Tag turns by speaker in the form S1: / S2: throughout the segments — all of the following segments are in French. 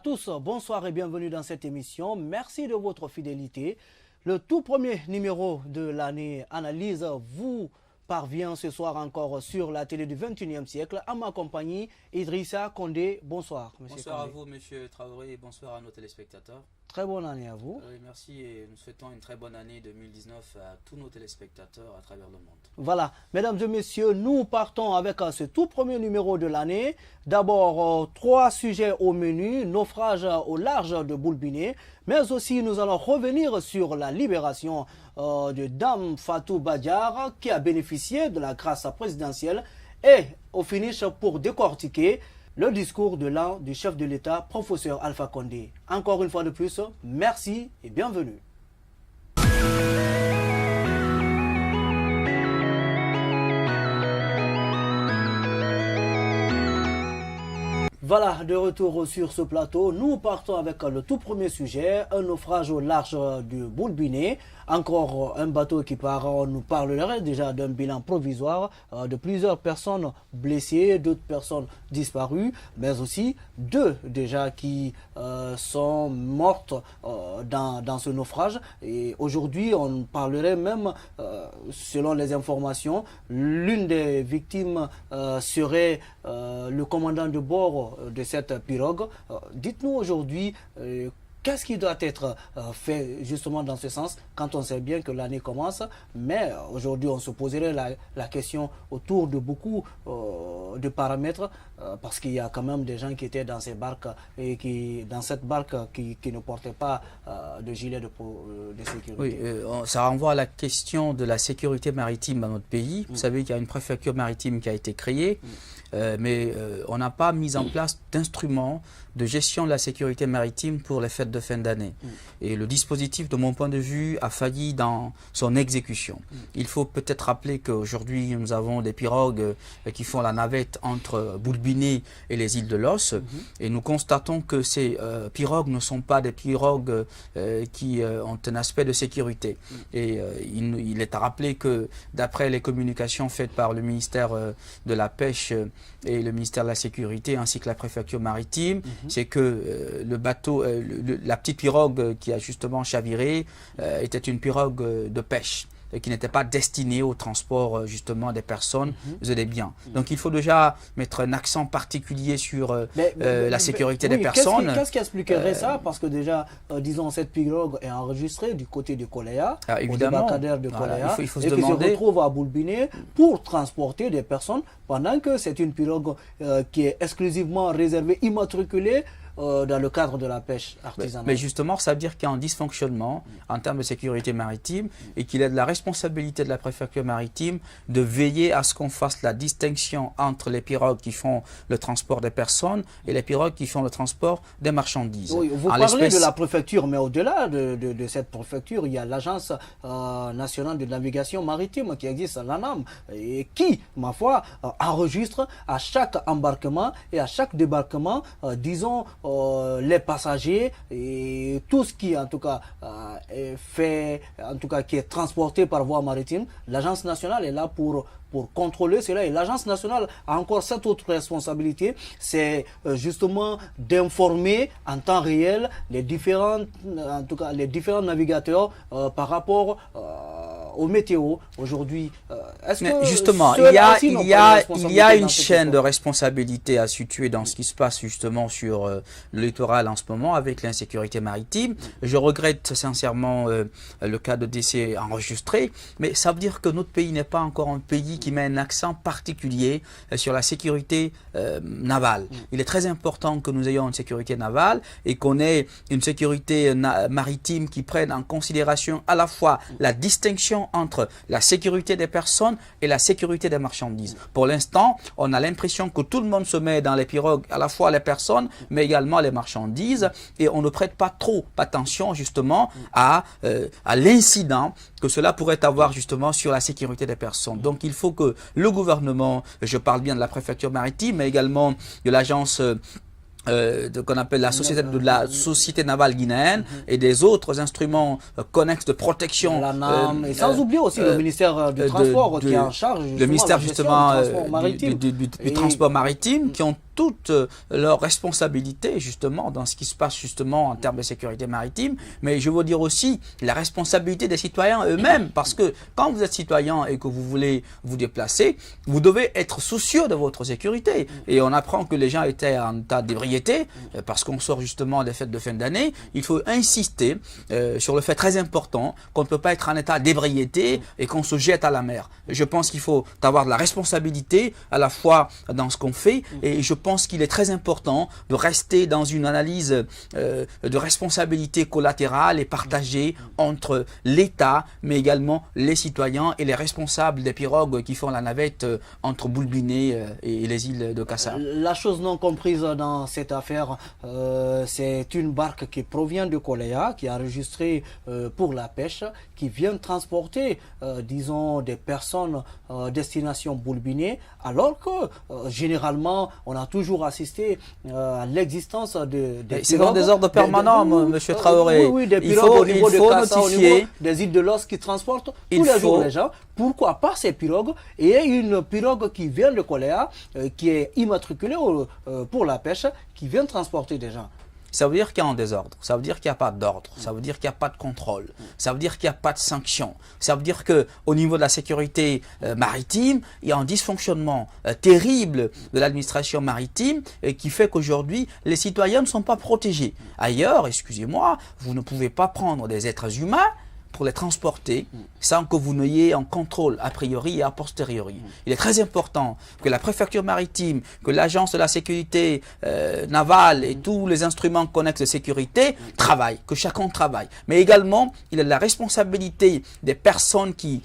S1: tous, bonsoir et bienvenue dans cette émission. Merci de votre fidélité. Le tout premier numéro de l'année Analyse vous parvient ce soir encore sur la télé du 21e siècle. À ma compagnie, Idrissa Condé. Bonsoir, monsieur
S2: Bonsoir
S1: Condé.
S2: à vous, monsieur Traoré, et bonsoir à nos téléspectateurs.
S1: Très bonne année à vous.
S2: Merci et nous souhaitons une très bonne année 2019 à tous nos téléspectateurs à travers le monde.
S1: Voilà, mesdames et messieurs, nous partons avec ce tout premier numéro de l'année. D'abord, trois sujets au menu, naufrage au large de Boulbiné, mais aussi nous allons revenir sur la libération de Dame Fatou Badiar qui a bénéficié de la grâce présidentielle et au finish pour décortiquer le discours de l'un du chef de l'État, professeur Alpha Condé. Encore une fois de plus, merci et bienvenue. Voilà, de retour sur ce plateau, nous partons avec le tout premier sujet, un naufrage au large du Boulbiné. Encore un bateau qui part, on nous parlerait déjà d'un bilan provisoire de plusieurs personnes blessées, d'autres personnes disparues, mais aussi deux déjà qui sont mortes dans ce naufrage. Et aujourd'hui, on parlerait même, selon les informations, l'une des victimes serait le commandant de bord de cette pirogue. Dites-nous aujourd'hui, qu'est-ce qui doit être fait justement dans ce sens quand on sait bien que l'année commence, mais aujourd'hui on se poserait la question autour de beaucoup de paramètres parce qu'il y a quand même des gens qui étaient dans ces barques et dans cette barque qui ne portaient pas de gilet de sécurité.
S2: Oui, ça renvoie à la question de la sécurité maritime dans notre pays. Vous savez qu'il y a une préfecture maritime qui a été créée, mais on n'a pas mis en place d'instruments de gestion de la sécurité maritime pour les fêtes de fin d'année. Et le dispositif, de mon point de vue, a failli dans son exécution. Il faut peut-être rappeler qu'aujourd'hui, nous avons des pirogues qui font la navette entre Boulbiné et les îles de Los. Et nous constatons que ces pirogues ne sont pas des pirogues qui ont un aspect de sécurité. Et il est à rappeler que, d'après les communications faites par le ministère de la Pêche et le ministère de la Sécurité, ainsi que la préfecture maritime, c'est que le bateau, la petite pirogue qui a justement chaviré était une pirogue de pêche et qui n'était pas destinée au transport justement des personnes et des biens. Donc il faut déjà mettre un accent particulier sur la sécurité des personnes.
S1: Qu'est-ce qui expliquerait ça? Parce que déjà, disons, cette pirogue est enregistrée du côté de Coléa, au débarcadère de Coléa,
S2: il faut se
S1: et
S2: demander...
S1: qui se retrouve à Boulbiné pour transporter des personnes, pendant que c'est une pirogue qui est exclusivement réservée, immatriculée, dans le cadre de la pêche artisanale.
S2: Mais justement, ça veut dire qu'il y a un dysfonctionnement en termes de sécurité maritime et qu'il est de la responsabilité de la préfecture maritime de veiller à ce qu'on fasse la distinction entre les pirogues qui font le transport des personnes et les pirogues qui font le transport des marchandises.
S1: Oui, vous parlez de la préfecture, mais au-delà de cette préfecture, il y a l'Agence nationale de navigation maritime qui existe, l'ANAM, et qui, ma foi, enregistre à chaque embarquement et à chaque débarquement, disons, les passagers et tout ce qui en tout cas est fait, en tout cas qui est transporté par voie maritime. L'agence nationale est là pour contrôler cela, et l'agence nationale a encore cette autre responsabilité, c'est justement d'informer en temps réel les différents navigateurs par rapport au météo aujourd'hui.
S2: Justement, il y a une chaîne de responsabilité à situer dans ce qui se passe justement sur le littoral en ce moment avec l'insécurité maritime. Je regrette sincèrement le cas de décès enregistré, mais ça veut dire que notre pays n'est pas encore un pays qui met un accent particulier sur la sécurité navale. Il est très important que nous ayons une sécurité navale et qu'on ait une sécurité maritime qui prenne en considération à la fois la distinction entre la sécurité des personnes et la sécurité des marchandises. Pour l'instant, on a l'impression que tout le monde se met dans les pirogues, à la fois les personnes, mais également les marchandises, et on ne prête pas trop attention justement à l'incident que cela pourrait avoir justement sur la sécurité des personnes. Donc il faut que le gouvernement, je parle bien de la préfecture maritime, mais également de l'agence qu'on appelle la société navale guinéenne et des autres instruments connexes de protection.
S1: Et sans oublier aussi le ministère du Transport qui est en charge
S2: le ministère justement du transport maritime, qui ont toute leur responsabilité justement dans ce qui se passe justement en termes de sécurité maritime, mais je veux dire aussi la responsabilité des citoyens eux-mêmes, parce que quand vous êtes citoyen et que vous voulez vous déplacer, vous devez être soucieux de votre sécurité. Et on apprend que les gens étaient en état d'ébriété, parce qu'on sort justement des fêtes de fin d'année. Il faut insister sur le fait très important qu'on ne peut pas être en état d'ébriété et qu'on se jette à la mer. Je pense qu'il faut avoir de la responsabilité à la fois dans ce qu'on fait, et je pense qu'il est très important de rester dans une analyse de responsabilité collatérale et partagée entre l'État, mais également les citoyens et les responsables des pirogues qui font la navette entre Boulbiné et les îles de Cassa.
S1: La chose non comprise dans cette affaire, c'est une barque qui provient de Koléa, qui est enregistrée pour la pêche, qui vient transporter, disons, des personnes destination Boulbiné, alors que généralement on a toujours assisté à l'existence de
S2: c'est dans des ordres permanents, M. Traoré.
S1: Oui, des pirogues au niveau de Cassa, au niveau des îles de l'Os qui transportent tous les jours les gens. Pourquoi pas ces pirogues et une pirogue qui vient de Koléa, qui est immatriculée pour la pêche, qui vient transporter des gens?
S2: Ça veut dire qu'il y a un désordre, ça veut dire qu'il n'y a pas d'ordre, ça veut dire qu'il n'y a pas de contrôle, ça veut dire qu'il n'y a pas de sanction, ça veut dire qu'au niveau de la sécurité maritime, il y a un dysfonctionnement terrible de l'administration maritime qui fait qu'aujourd'hui, les citoyens ne sont pas protégés. Ailleurs, excusez-moi, vous ne pouvez pas prendre des êtres humains pour les transporter sans que vous n'ayez un contrôle a priori et a posteriori. Il est très important que la préfecture maritime, que l'agence de la sécurité navale et tous les instruments connexes de sécurité travaillent, que chacun travaille. Mais également, il a la responsabilité des personnes qui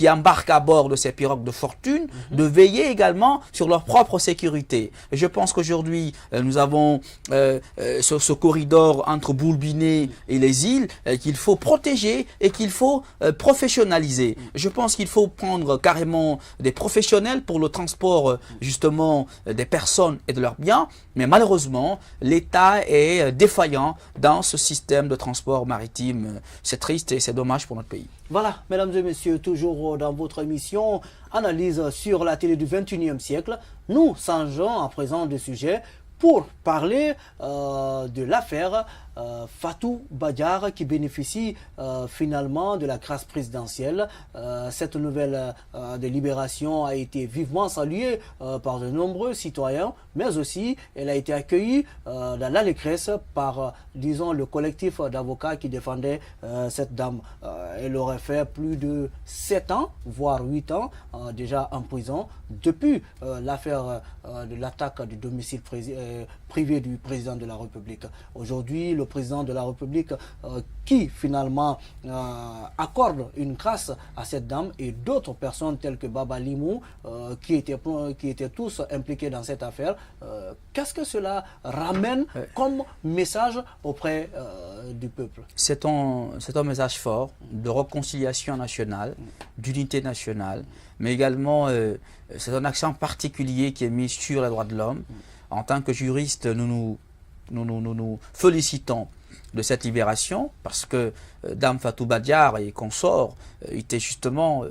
S2: embarquent à bord de ces pirogues de fortune de veiller également sur leur propre sécurité. Et je pense qu'aujourd'hui, nous avons ce corridor entre Boulbiné et les îles qu'il faut protéger et qu'il faut professionnaliser. Je pense qu'il faut prendre carrément des professionnels pour le transport justement des personnes et de leurs biens, mais malheureusement l'État est défaillant dans ce système de transport maritime. C'est triste et c'est dommage pour notre pays.
S1: Voilà, mesdames et messieurs, toujours dans votre émission Analyse sur la télé du 21e siècle, nous changeons à présent de sujet pour parler de l'affaire Fatou Badiar qui bénéficie finalement de la grâce présidentielle. Cette nouvelle de libération a été vivement saluée par de nombreux citoyens, mais aussi elle a été accueillie dans l'allégresse par, disons, le collectif d'avocats qui défendait cette dame. Elle aurait fait plus de 7 ans, voire 8 ans déjà en prison depuis l'affaire de l'attaque du domicile privé du président de la République. Aujourd'hui, le président de la République qui finalement accorde une grâce à cette dame et d'autres personnes telles que Baba Limou qui étaient tous impliqués dans cette affaire. Qu'est-ce que cela ramène comme message auprès du peuple?
S2: C'est un message fort de réconciliation nationale, d'unité nationale, mais également c'est un accent particulier qui est mis sur les droits de l'homme. En tant que juriste, nous félicitons de cette libération parce que Dame Fatou Badiar et consorts étaient justement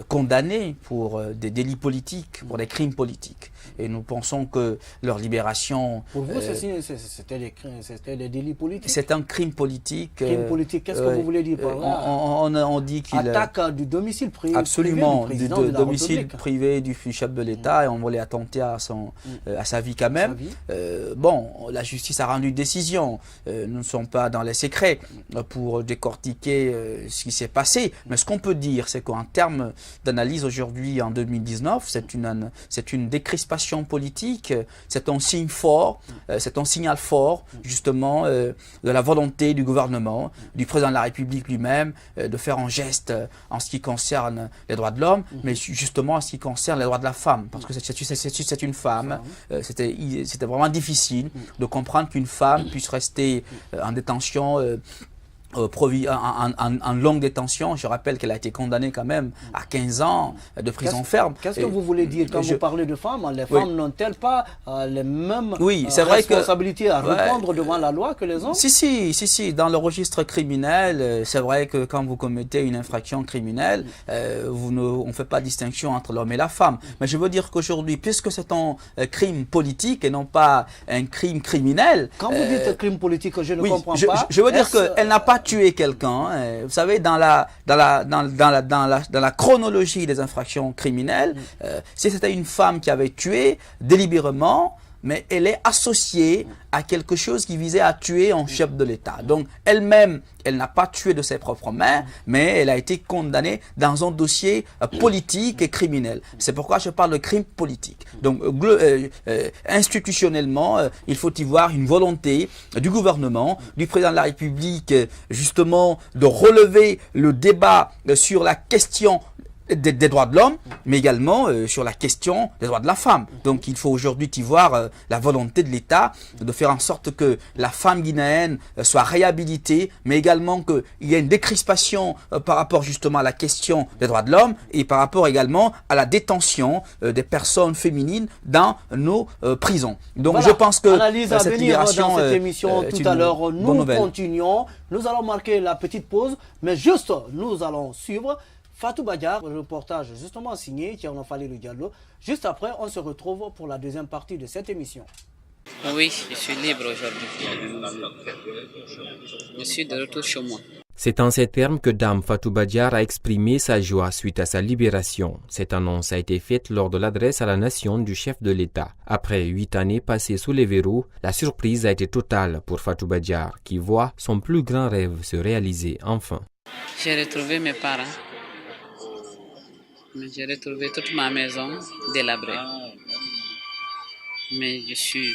S2: condamnés pour des délits politiques, pour des crimes politiques. Et nous pensons que leur libération...
S1: Pour vous, c'était des délits politiques?
S2: C'est un crime politique.
S1: Crime politique, qu'est-ce que vous voulez dire par là?
S2: On dit qu'il...
S1: Attaque du domicile privé.
S2: Absolument,
S1: du
S2: domicile privé du chef de l'État, et on voulait attenter à sa vie quand même. Bon, la justice a rendu une décision. Nous ne sommes pas dans les secrets pour décortiquer ce qui s'est passé. Mais ce qu'on peut dire, c'est qu'en termes d'analyse aujourd'hui, en 2019, c'est une décrispation politique, c'est un signe fort, c'est un signal fort justement de la volonté du gouvernement, du président de la République lui-même, de faire un geste en ce qui concerne les droits de l'homme, mais justement en ce qui concerne les droits de la femme, parce que c'est une femme. C'était vraiment difficile de comprendre qu'une femme puisse rester en détention en longue détention. Je rappelle qu'elle a été condamnée quand même à 15 ans de prison ferme.
S1: Qu'est-ce que vous voulez dire quand vous parlez de femmes? Les femmes n'ont-elles pas les mêmes responsabilités à répondre devant la loi que les hommes?
S2: Si. Dans le registre criminel, c'est vrai que quand vous commettez une infraction criminelle, on ne fait pas distinction entre l'homme et la femme. Mais je veux dire qu'aujourd'hui, puisque c'est un crime politique et non pas un crime criminel...
S1: Quand vous dites crime politique, je ne comprends pas.
S2: Je veux dire qu'elle n'a pas tué quelqu'un. Vous savez, dans la chronologie des infractions criminelles, si c'était une femme qui avait tué délibérément, mais elle est associée à quelque chose qui visait à tuer un chef de l'État. Donc, elle-même, elle n'a pas tué de ses propres mains, mais elle a été condamnée dans un dossier politique et criminel. C'est pourquoi je parle de crime politique. Donc, institutionnellement, il faut y voir une volonté du gouvernement, du président de la République, justement, de relever le débat sur la question des droits de l'homme, mais également sur la question des droits de la femme. Donc il faut aujourd'hui y voir la volonté de l'État de faire en sorte que la femme guinéenne soit réhabilitée, mais également qu'il y ait une décrispation par rapport justement à la question des droits de l'homme et par rapport également à la détention des personnes féminines dans nos prisons. Donc voilà, je pense que
S1: analyse à venir dans cette émission tout à l'heure. Nous continuons, nous allons marquer la petite pause, mais juste nous allons suivre Fatou Badiar, reportage justement signé Thierno Falilou Diallo. Juste après, on se retrouve pour la deuxième partie de cette émission.
S3: Oui, je suis libre aujourd'hui. Je suis de retour chez moi.
S4: C'est en ces termes que Dame Fatou Badiar a exprimé sa joie suite à sa libération. Cette annonce a été faite lors de l'adresse à la nation du chef de l'État. Après 8 années passées sous les verrous, la surprise a été totale pour Fatou Badiar, qui voit son plus grand rêve se réaliser enfin.
S3: J'ai retrouvé mes parents. J'ai retrouvé toute ma maison délabrée. Mais je suis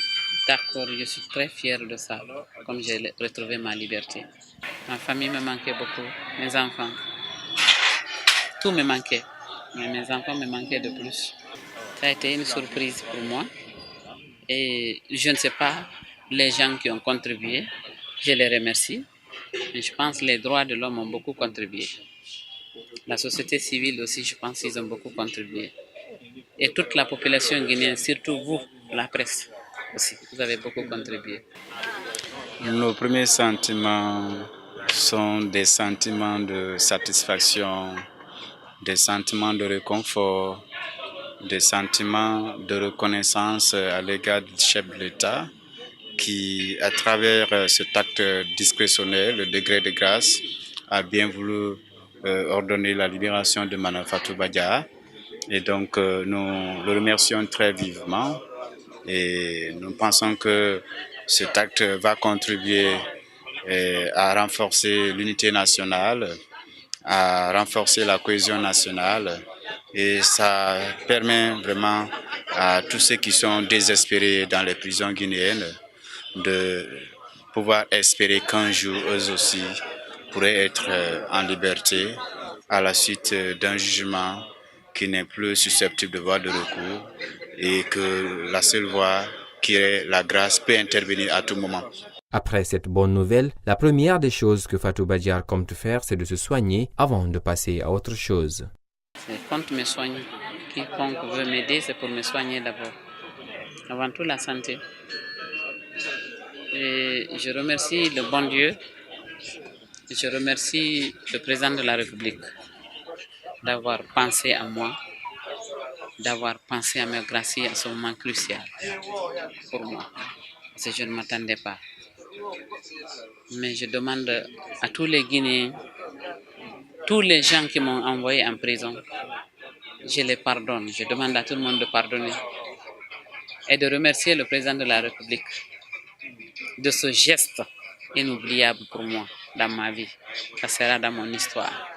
S3: d'accord, je suis très fière de ça, comme j'ai retrouvé ma liberté. Ma famille me manquait beaucoup, mes enfants. Tout me manquait, mais mes enfants me manquaient de plus. Ça a été une surprise pour moi. Et je ne sais pas, les gens qui ont contribué, je les remercie. Mais je pense que les droits de l'homme ont beaucoup contribué. La société civile aussi, je pense qu'ils ont beaucoup contribué. Et toute la population guinéenne, surtout vous, la presse aussi, vous avez beaucoup contribué.
S5: Nos premiers sentiments sont des sentiments de satisfaction, des sentiments de réconfort, des sentiments de reconnaissance à l'égard du chef de l'État qui, à travers cet acte discrétionnaire, le degré de grâce, a bien voulu ordonner la libération de Mme Fatou Badiar. Et donc, nous le remercions très vivement et nous pensons que cet acte va contribuer à renforcer l'unité nationale, à renforcer la cohésion nationale et ça permet vraiment à tous ceux qui sont désespérés dans les prisons guinéennes de pouvoir espérer qu'un jour, eux aussi, pourraient être en liberté à la suite d'un jugement qui n'est plus susceptible de voie de recours et que la seule voie qui est la grâce peut intervenir à tout moment.
S4: Après cette bonne nouvelle, la première des choses que Fatou Badiar compte faire, c'est de se soigner avant de passer à autre chose.
S3: Je compte me soigner. Quiconque veut m'aider, c'est pour me soigner d'abord. Avant tout, la santé. Et je remercie le bon Dieu. Je remercie le président de la République d'avoir pensé à moi, d'avoir pensé à me gracier à ce moment crucial pour moi. Parce que je ne m'attendais pas. Mais je demande à tous les Guinéens, tous les gens qui m'ont envoyé en prison, je les pardonne. Je demande à tout le monde de pardonner et de remercier le président de la République de ce geste inoubliable pour moi dans ma vie. Ça sera dans mon histoire.